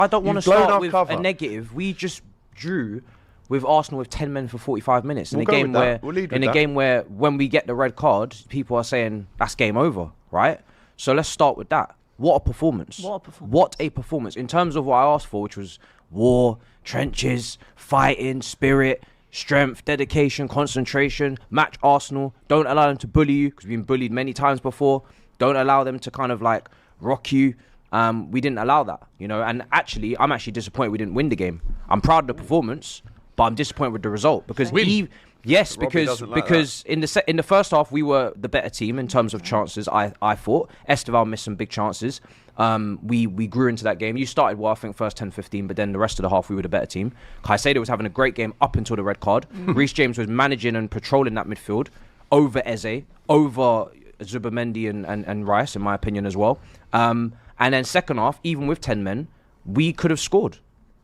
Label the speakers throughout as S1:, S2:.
S1: I don't want to start with a negative. We just drew with Arsenal with 10 men for 45 minutes in a game where when we get the red card, people are saying that's game over, right? So let's start with that. What a performance. What a performance. In terms of what I asked for, which was war, trenches, fighting, spirit, strength, dedication, concentration, match Arsenal. Don't allow them to bully you, because we've been bullied many times before. Don't allow them to kind of like rock you. We didn't allow that, you know, and actually, I'm actually disappointed we didn't win the game. I'm proud of the performance, but I'm disappointed with the result because because in the first half we were the better team in terms of chances. I thought Esteval missed some big chances. We grew into that game. You started well, I think first 10-15, but then the rest of the half we were the better team. Caicedo was having a great game up until the red card. Reece James was managing and patrolling that midfield over Eze, over Zubimendi and Rice, in my opinion as well. And then second half, even with 10 men, we could have scored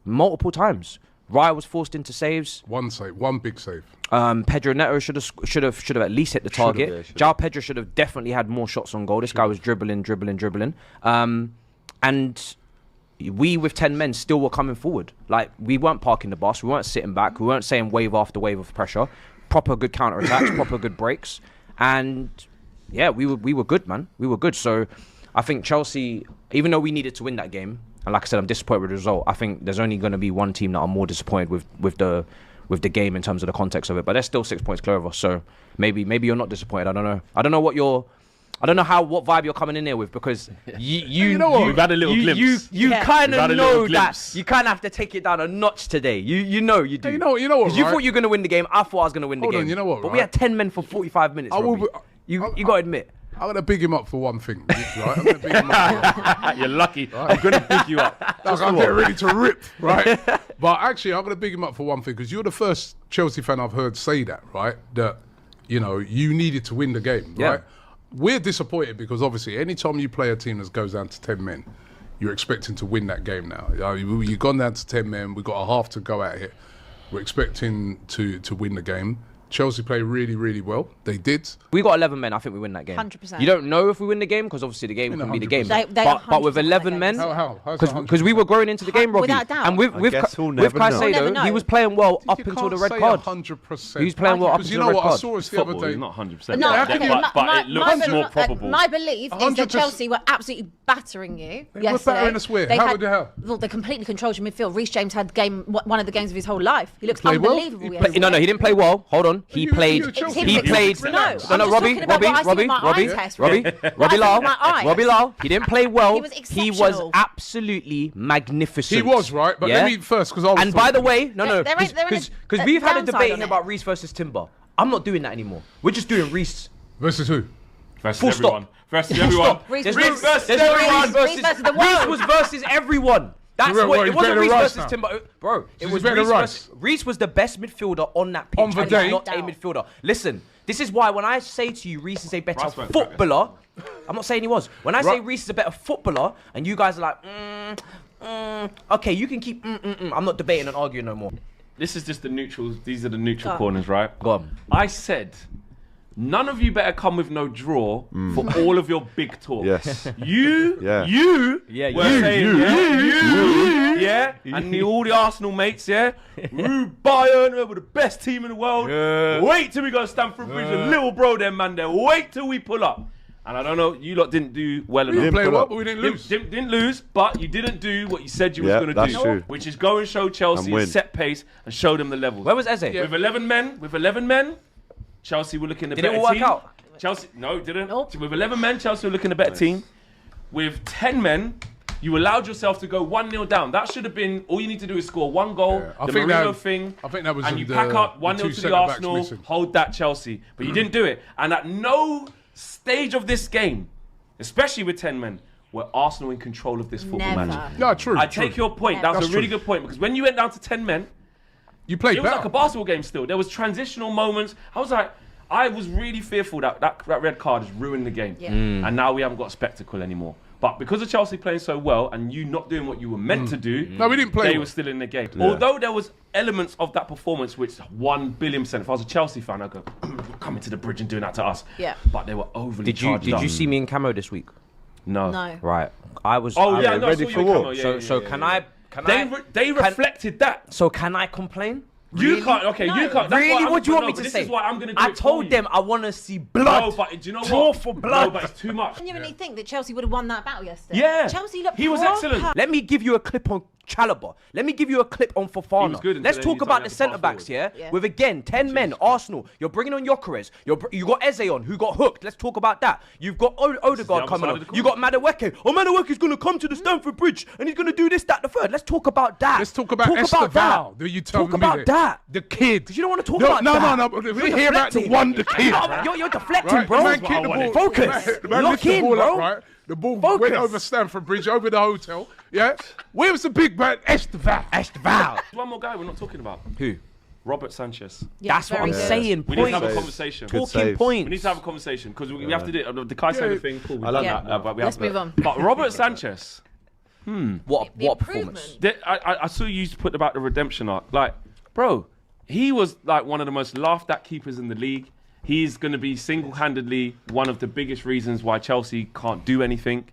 S1: multiple times. Raya was forced into saves.
S2: One big save.
S1: Pedro Neto should have at least hit the target. João Pedro should have definitely had more shots on goal. This guy was dribbling. And we, with 10 men, still were coming forward. Like, we weren't parking the bus. We weren't sitting back. We weren't saying wave after wave of pressure. Proper good counter-attacks, proper good breaks. And, yeah, we were good, man. We were good. So I think Chelsea, even though we needed to win that game, and like I said, I'm disappointed with the result. I think there's only going to be one team that I'm more disappointed with the game in terms of the context of it. But they're still 6 points clear of us. So maybe you're not disappointed. I don't know. I don't know what vibe you're coming in here with, because you know what?
S3: We've had a little glimpse.
S1: You kind of know that you kind of have to take it down a notch today. You know you do.
S2: You know what?
S1: Because you thought you were going to win the game. I thought I was going to win the game.
S2: Hold on, you know what?
S1: But we had 10 men for 45 minutes. You got to admit.
S2: I'm going to big him up for one thing, right? I'm going to big him up.
S3: You're lucky. Right? I'm going to pick you up.
S2: I'm getting ready to rip, right? But actually, I'm going to big him up for one thing, because you're the first Chelsea fan I've heard say that, right? That, you know, you needed to win the game, right? We're disappointed because obviously anytime you play a team that goes down to 10 men, you're expecting to win that game now. You've gone down to 10 men, we've got a half to go at it. We're expecting to win the game. Chelsea play really, really well. They did.
S1: We got 11 men. I think we win that game.
S4: 100%.
S1: You don't know if we win the game, because obviously the game can be the game.
S4: But
S1: with 11 men, because we were growing into the game, Robbie.
S4: Without doubt.
S1: And with Caicedo, he was playing well up until the red card.
S2: 100%.
S1: He was playing well up
S2: Because
S1: until
S2: you
S1: the
S2: know
S1: red
S2: what, I
S1: card.
S2: saw us the other day.
S3: Not 100%.
S4: No,
S3: but it looks more probable.
S4: My belief is that Chelsea were absolutely battering you yesterday.
S2: We're battering us where? How the hell?
S4: Well, they completely controlled your midfield. Reece James had one of the games of his whole life. He looks unbelievable yesterday.
S1: No, he didn't play well. Hold on. He played. Robbie Lau. He didn't play well. He was absolutely magnificent.
S2: He was, right? But let me first, because I was.
S1: And by the way, because we've had a debate here about Reece versus Timber. I'm not doing that anymore. We're just doing Reece
S2: versus who?
S3: Versus everyone. Versus everyone.
S4: Reece versus everyone.
S1: Reece was versus everyone. That's what it wasn't. Reece versus Timber, bro. It was Reece was the best midfielder on that pitch, and he's not a midfielder. Listen, this is why when I say to you, Reece is a better footballer. I'm not saying he was. When I say Reece is a better footballer, and you guys are like, okay, you can keep. I'm not debating and arguing no more.
S3: This is just the neutrals. These are the neutral corners, right?
S1: Go on.
S3: I said, none of you better come with no draw for all of your big talk.
S5: Yes.
S3: You, and all the Arsenal mates, Bayern, we're the best team in the world. Wait till we go to Stamford Bridge, a little bro there, man, there. Wait till we pull up. And I don't know, you lot didn't do well enough.
S2: We didn't play well, but we didn't lose.
S3: Didn't lose, but you didn't do what you said you was going to do.
S5: True.
S3: Which is go and show Chelsea a set pace and show them the levels.
S1: Where was Eze?
S3: With 11 men, Chelsea were looking a better team.
S1: Did it all work out?
S3: Chelsea, no, it didn't.
S4: Nope.
S3: With 11 men, Chelsea were looking a better team. With 10 men, you allowed yourself to go 1-0 down. That should have been, all you need to do is score one goal, the Mourinho thing,
S2: I think that was
S3: and you pack up 1-0 to the Arsenal, hold that Chelsea. But you didn't do it. And at no stage of this game, especially with 10 men, were Arsenal in control of this football match.
S2: No, true.
S3: I take your point. That was a really good point, because when you went down to 10 men,
S2: you played better.
S3: It was like a basketball game still. There was transitional moments. I was really fearful that red card has ruined the game. Yeah. And now we haven't got spectacle anymore. But because of Chelsea playing so well and you not doing what you were meant to do,
S2: no, we didn't play.
S3: They were still in the game. Yeah. Although there was elements of that performance which 1,000,000,000%, if I was a Chelsea fan, I'd go, coming to the bridge and doing that to us.
S4: Yeah.
S3: But they were overly charged
S1: Did you see me in camo this week?
S3: No.
S1: Right. I was
S5: ready for war.
S1: So can I
S3: They reflected that.
S1: So can I complain?
S3: You can't. Okay, you can't.
S1: Really? What do you want me to say?
S3: This is why I'm going to do
S1: I
S3: it
S1: told
S3: for you.
S1: them I want to see blood.
S3: No, but do you know what?
S1: Draw for blood.
S3: No, but it's too much.
S4: I genuinely think that Chelsea would have won that battle yesterday.
S3: Yeah.
S4: Chelsea looked
S3: He was
S4: proper.
S3: excellent.
S1: Let me give you a clip on Chalobah. Let me give you a clip on Fofana.
S3: He was good
S1: Let's
S3: until
S1: talk
S3: then
S1: about
S3: he
S1: the
S3: started to
S1: centre
S3: pass
S1: backs,
S3: forward.
S1: yeah? With again 10 men, Arsenal. You're bringing on Gyökeres. You got Eze on, who got hooked. Let's talk about that. You've got Odegaard coming on. You got Madueke. Oh, Madueke's going to come to the Stamford Bridge and he's going to do this, that, the third. Let's talk about that.
S2: Let's talk about Esteval. Do you tell
S1: Talk
S2: me
S1: about that.
S2: The kid.
S1: Because you don't want to talk about that.
S2: No. We hear about the wonder kid.
S1: You're deflecting,
S2: Right?
S1: bro.
S2: The man kicked the ball.
S1: Focus.
S2: The man
S1: Lock
S2: lifted the
S1: in,
S2: ball
S1: bro.
S2: up, right? The ball
S1: Focus.
S2: went over Stamford Bridge, over the hotel. Yeah? Where was the big man? Esteval.
S3: One more guy we're not talking about.
S1: Who?
S3: Robert Sanchez.
S4: Yeah,
S1: That's what I'm
S4: very good.
S1: saying.
S3: We need to have a
S1: Points.
S3: conversation.
S1: Talking
S5: saves.
S1: points.
S3: We need to have a conversation because we have to do the Caicedo thing. Cool.
S5: I like
S4: Yeah.
S5: that.
S3: But we
S4: Let's
S3: have to-
S4: move on.
S3: But Robert Sanchez.
S1: What
S4: The
S1: a performance.
S4: improvement.
S3: I saw you put about the redemption arc. Like, bro, he was like one of the most laughed at keepers in the league. He's going to be single-handedly one of the biggest reasons why Chelsea can't do anything.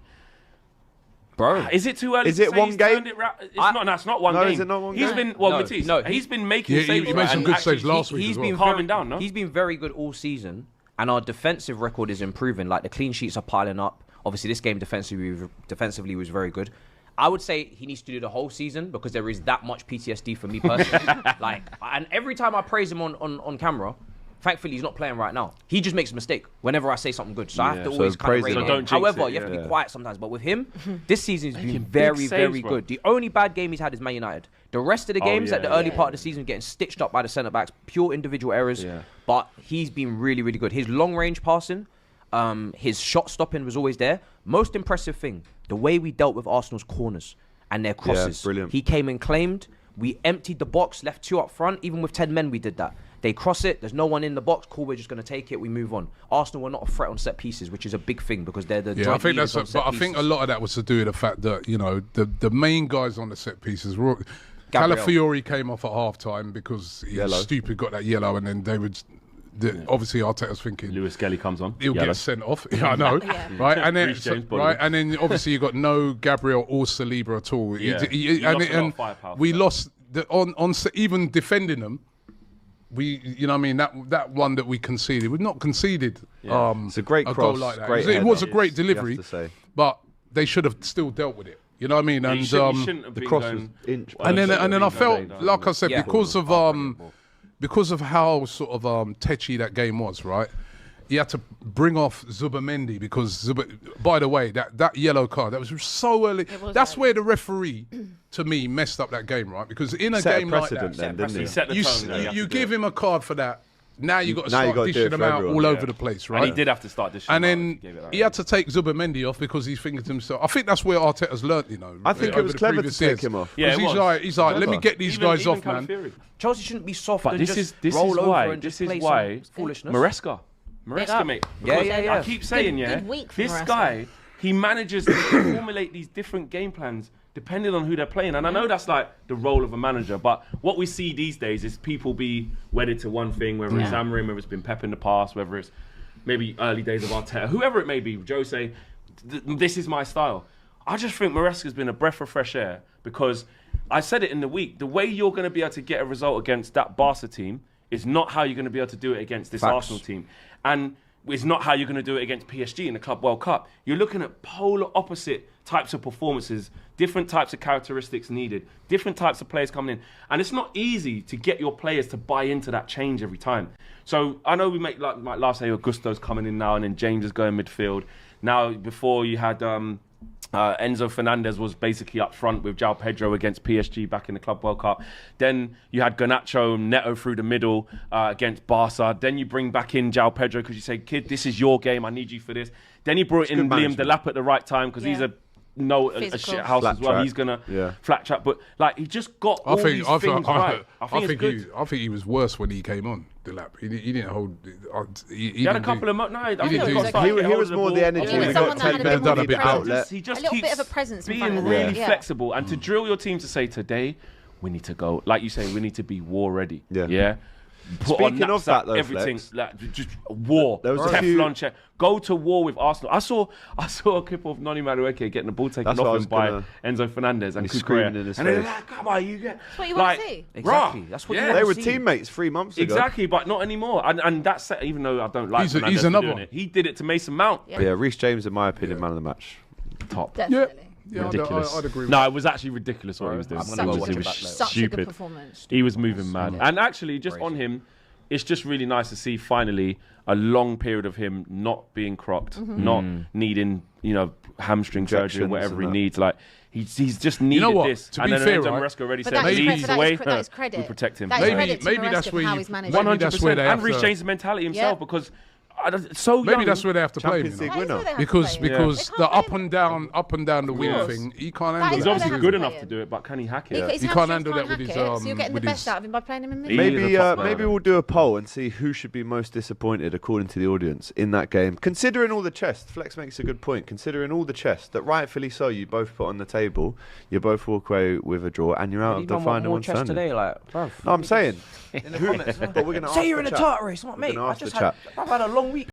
S1: Bro.
S3: Is it too early?
S5: Is
S3: to
S5: it
S3: say
S5: one
S3: he's
S5: game?
S3: turned it it's not. No, it's not one
S5: No,
S3: game.
S5: is it not one
S3: He's
S5: game?
S3: been well,
S1: No,
S3: Matisse.
S1: no,
S3: He's been making
S2: Yeah,
S3: saves.
S2: he made some
S3: and
S2: good
S3: actually
S2: saves last week
S1: He's
S2: as well.
S1: been
S3: calming down, no?
S1: He's been very good all season, and our defensive record is improving. Like the clean sheets are piling up. Obviously, this game defensively was very good. I would say he needs to do the whole season because there is that much PTSD for me personally. And every time I praise him on camera, thankfully he's not playing right now. He just makes a mistake whenever I say something good, so I have to
S5: so
S1: always kind of
S5: praise
S1: rate
S5: him.
S1: it.
S3: So don't jinx
S1: However,
S3: it,
S1: you have to
S3: yeah.
S1: be quiet sometimes. But with him, this season's been
S3: Making
S1: very,
S3: big
S1: very
S3: saves, bro.
S1: good. The only bad game he's had is Man United. The rest of the games at the early
S4: yeah.
S1: part of the season getting stitched up by the centre backs, pure individual errors.
S3: Yeah.
S1: But he's been really, really good. His long range passing, his shot stopping was always there. Most impressive thing, the way we dealt with Arsenal's corners and their crosses.
S5: brilliant.
S1: He came and claimed. We emptied the box, left 2 up front. Even with 10 men, we did that. They cross it. There's no one in the box. Cool, we're just going to take it. We move on. Arsenal were not a threat on set pieces, which is a big thing because they're the
S2: Yeah, I
S1: joint
S2: think
S1: leaders
S2: that's.
S1: on
S2: But I
S1: set
S2: think a
S1: pieces.
S2: lot of that was to do with the fact that the main guys on the set pieces were.
S1: Gabriel.
S2: Calafiori came off at half time because he
S5: Yellow.
S2: stupid got that yellow, and then they would. Obviously, Arteta's thinking
S3: Lewis Kelly comes on.
S2: he'll
S3: Yellow.
S2: get sent off. Yeah, I know,
S4: Yeah.
S2: right? And then,
S3: Reece James,
S2: right, and then obviously you got no Gabriel or Saliba at all.
S3: Yeah. You lost a lot of firepower
S2: we
S3: for that.
S2: lost even defending them. You know what I mean? That one that we conceded, we've not conceded.
S5: It's a great
S2: goal
S5: cross,
S2: like that.
S5: great
S2: It was a
S5: header,
S2: great
S5: you have
S2: delivery,
S5: to say.
S2: but they should have still dealt with it. You know what I mean?
S3: You
S2: And
S3: shouldn't have
S5: The
S3: been
S5: cross was
S3: going-
S5: inch.
S2: and then I felt,
S3: no,
S2: like I said,
S1: Yeah.
S2: because of how sort of tetchy that game was, right? You had to bring off Zubamendi because by the way, that yellow card, that was so early.
S4: was
S2: That's
S4: early.
S2: where the referee, to me, messed up that game, right? Because in a
S5: Set a
S2: game like
S5: precedent
S2: that,
S5: then, didn't
S3: He
S5: he?
S3: set the tone. that
S2: you
S3: have to do
S2: give
S3: it.
S2: him a card for that. Now you got to
S5: Now you
S2: start
S5: gotta do
S2: dishing
S5: it
S2: them
S5: for
S2: out
S5: everyone.
S2: all
S3: Yeah.
S2: over the place, right?
S3: And he did have to start this.
S2: And then he had to take Zubamendi off because he's thinking to himself. I think that's where Arteta's learnt,
S5: I think it
S2: over
S5: was
S2: the
S5: clever to
S2: previous
S5: take
S2: years.
S5: him off.
S3: Yeah, it
S2: Because
S3: was.
S2: he's like, let me
S5: Clever.
S2: get these guys off, man.
S3: Calafiori.
S1: Chelsea shouldn't be soft.
S3: But
S1: and
S3: this
S1: just
S3: is
S1: roll over
S3: why
S1: and just
S3: this
S1: play
S3: is
S1: some
S3: why
S1: foolishness.
S3: Maresca,
S4: up.
S3: mate.
S1: Yeah,
S3: Because
S1: yeah, yeah.
S3: I keep saying,
S4: Good week for
S3: this
S4: Maresca.
S3: guy, he manages to formulate these different game plans depending on who they're playing. And I know that's like the role of a manager, but what we see these days is people be wedded to one thing, whether it's Amorim, whether it's been Pep in the past, whether it's maybe early days of Arteta, whoever it may be, Jose, this is my style. I just think Maresca's been a breath of fresh air because I said it in the week, the way you're going to be able to get a result against that Barca team is not how you're going to be able to do it against this
S1: Facts.
S3: Arsenal team. And it's not how you're going to do it against PSG in the Club World Cup. You're looking at polar opposite types of performances, different types of characteristics needed, different types of players coming in. And it's not easy to get your players to buy into that change every time. So I know we make like last say Augusto's coming in now and then James is going midfield. Now before you had Enzo Fernandez was basically up front with João Pedro against PSG back in the Club World Cup. Then you had Garnacho, Neto through the middle against Barca. Then you bring back in João Pedro because you say, kid, this is your game. I need you for this. Then you brought in
S5: good
S3: Liam
S5: management.
S3: Delap at the right time because he's a
S4: Physical.
S3: shit house
S5: Flat
S3: as well.
S5: track.
S3: He's gonna
S5: Yeah.
S3: flat track, but like he just got all these things right. I think it's good.
S2: I think he was worse when he came on Delap. He didn't hold.
S3: He had a couple of I
S2: didn't
S3: think
S2: do-
S3: got started
S5: He
S3: getting
S5: was
S3: hold of
S5: more
S3: ball.
S5: the energy.
S4: Yeah,
S5: We
S4: someone
S5: got
S4: that
S5: 10
S4: had a
S5: men
S4: bit
S5: on
S4: more
S5: the
S4: presence.
S5: outlet.
S3: He just
S4: A little bit
S3: keeps
S4: of a presence in
S3: being
S4: front of them,
S3: really
S4: yeah.
S3: flexible and to drill your team to say today we need to go, like you say, we need to be war ready.
S5: Yeah.
S3: Yeah. put
S5: Speaking
S3: on
S5: of that, though,
S3: everything,
S5: Flex,
S3: like just war,
S5: there was a
S3: Teflon check. Go to war with Arsenal. I saw a clip of Noni Madueke getting the ball taken off him by Enzo Fernandez and
S5: screaming in his face.
S3: they're like, "Come on, you get."
S4: That's what you want to see.
S1: Exactly. That's what you want
S5: They
S1: to
S5: were
S1: see.
S5: teammates 3 months ago.
S3: Exactly, but not anymore. And that's even though I don't like Fernandez
S2: he's another
S3: doing
S2: one.
S3: it, he did it to Mason Mount.
S5: But yeah, Reece James, in my opinion, man of the match.
S3: Top.
S4: Definitely.
S2: Yeah,
S3: Ridiculous.
S2: I'd agree with
S3: No,
S2: that.
S3: it was actually ridiculous what he was doing.
S1: I'm
S4: Such
S1: gonna
S4: a
S1: go
S3: It
S1: watch
S3: was
S1: it back later.
S4: Such a
S3: stupid.
S4: good performance.
S3: He was moving mad. And actually, just on him, it's just really nice to see finally a long period of him not being crocked, not needing, hamstring surgery or whatever he needs. Like, he's just needed
S2: what?
S3: this.
S2: To
S3: and
S2: be
S3: then
S2: fair,
S3: Enzo
S2: right?
S3: Maresca already
S4: But
S3: said,
S4: that is
S3: he
S4: credit-
S3: needs
S4: that
S3: away.
S4: is cre- that is credit.
S3: We protect him.
S4: That is
S2: Maybe-
S4: credit to
S2: maybe
S4: Maresca
S2: that's
S4: for
S2: where
S4: how
S2: you-
S4: he's managed.
S2: maybe that's where they
S3: 100%.
S2: have
S3: And Reece
S2: to-
S3: James' mentality himself because so young.
S2: Maybe that's where they have to play him.
S5: Champions
S2: You know?
S5: League
S4: That is where
S5: winner.
S4: they have to
S2: Because
S4: play him.
S2: because
S4: They
S2: the
S4: can't
S2: up and down the wing
S4: course.
S2: thing, he can't
S4: That
S2: handle
S4: is
S3: He's
S2: that.
S4: where
S3: obviously
S4: they have
S3: good
S4: to
S3: enough
S4: play
S3: to
S4: him.
S3: do it, but can he hack it?
S4: His
S2: He can't
S4: hamstrings
S2: handle that
S4: can't
S2: with
S4: hack
S2: his,
S4: it, so you're getting the
S2: with
S4: best
S2: his-
S4: out of him by playing him in
S3: He-
S4: midfield.
S3: is
S5: Maybe
S3: a top player.
S5: maybe we'll do a poll and see who should be most disappointed according to the audience in that game. Considering all the chest, Flex makes a good point. Considering all the chest that rightfully so you both put on the table, you both walk away with a draw and you're out of the final
S1: more
S5: one
S1: chest
S5: standing.
S1: today, like, bruv.
S5: No, I'm saying.
S1: In the comments,
S5: But we're gonna
S1: say
S5: ask
S1: you're
S5: the
S1: in a
S5: chat.
S1: tartar race, not
S5: We're
S1: mate.
S5: gonna
S1: I
S5: ask the
S1: just
S5: chat.
S1: I've had a long week.